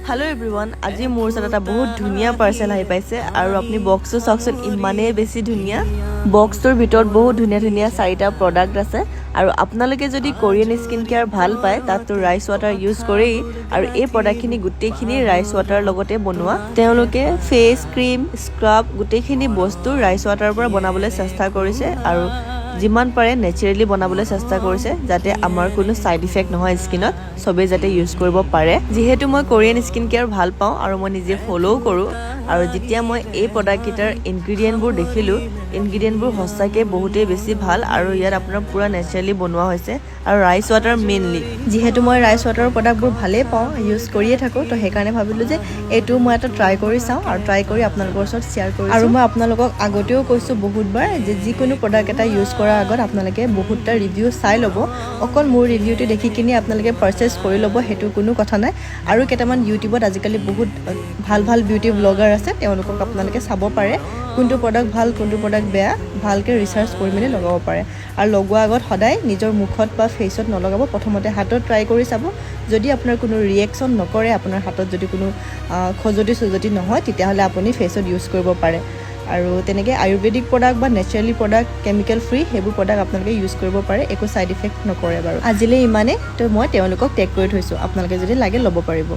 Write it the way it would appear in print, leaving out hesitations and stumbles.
Hello everyone, আজি মোৰ ওচৰত এটা বহুত ধুনীয়া পাৰ্সেল আহি পাইছে আৰু আপুনি বক্সটো চাওকচোন ইমানেই বেছি ধুনীয়া বক্সটোৰ ভিতৰত বহুত ধুনীয়া চাৰিটা প্ৰডাক্ট আছে আৰু আপোনালোকে যদি কোৰিয়ান স্কিন কেয়াৰ ভাল পায় তাতো ৰাইস ওৱাটাৰ ইউজ কৰি আৰু এই প্ৰডাক্টখিনি গুটেইখিনি ৰাইস ওৱাটাৰ লগতে বনোৱা তেওঁলোকে ফেস ক্ৰীম স্ক্ৰাব গুটেইখিনি বস্তু ৰাইস ওৱাটাৰৰ পৰা বনাবলৈ চেষ্টা কৰিছে আৰু যিমান পাৰে নেচাৰেলি বনাবলৈ চেষ্টা কৰিছে যাতে আমাৰ কোনো সাইড ইফেক্ট নহয় স্কিনত সবে যাতে ইউজ কৰিব পাৰে যেহেতু মই কোৰিয়ান স্কিন কেয়াৰ ভাল পাওঁ আৰু মই নিজে ফলো কৰো আৰু যেতিয়া মই এই প্ৰডাক্ট কিটাৰ ইনগ্ৰেডিয়েন্টবোৰ দেখিলো ইনগ্ৰেডিয়েন্টবোৰ হসাকে বহুতেই বেছি ভাল আৰু ইয়াত আপোনাৰ পুৰা নেচাৰেলি বনোৱা হৈছে আৰু ৰাইস ওৱাটাৰ মেইনলি যেহেতু মই ৰাইস ওৱাটাৰৰ প্ৰডাক্টবোৰ ভালেই পাওঁ ইউজ কৰিয়ে থাকো তো সেইকাৰণে ভাবিলো যে এইটো মই এটা ট্ৰাই কৰি চাওঁ আৰু ট্ৰাই কৰি আপোনালোকৰ ওচৰত শেয়াৰ কৰিছো আৰু মই আপোনালোকক আগতেও কৈছো বহুতবাৰ যে যিকোনো প্ৰডাক্ট এটা ইউজ কৰাৰ আগত আপোনালোকে বহুতটা ৰিভিউ চাই ল'ব অকল মোৰ ৰিভিউটো দেখি কিনি আপোনালোকে পাৰচেজ কৰি ল'ব হেতু কোনো কথা নাই আৰু কেইটামান ইউটিউবত আজিকালি বহুত ভাল বিউটি ব্লগাৰ আছে তেওঁলোকক আপোনালোকে চাব পাৰে কোনটো প্ৰডাক্ট ভাল কোনটো প্ৰডাক্ট বেয়া ভালকে ৰিসাৰ্চ কৰি মেলি লগাব পাৰে আৰু লগোৱাৰ আগত সদায় নিজৰ মুখত বা ফেসত নলগাব প্ৰথমতে হাতত ট্ৰাই কৰি চাব যদি আপোনাৰ কোনো ৰিএকচন নকৰে আপোনাৰ হাতত যদি কোনো খজতি নহয় তেতিয়াহলে আপুনি ফেসত ইউজ কৰিব পাৰে আৰু তেনেকৈ আয়ুৰ্বেদিক প্ৰডাক্ট বা নেচাৰেলি প্ৰডাক্ট কেমিকেল ফ্ৰী হেবোৰ প্ৰডাক্ট আপোনালোকে ইউজ কৰিব পাৰে একো সাইড ইফেক্ট নকৰে বাৰু আজিলৈ ইমানে তো মই তেওঁলোকক টেগ কৰি থৈছো আপোনালোকে যদি লাগে ল'ব পাৰিব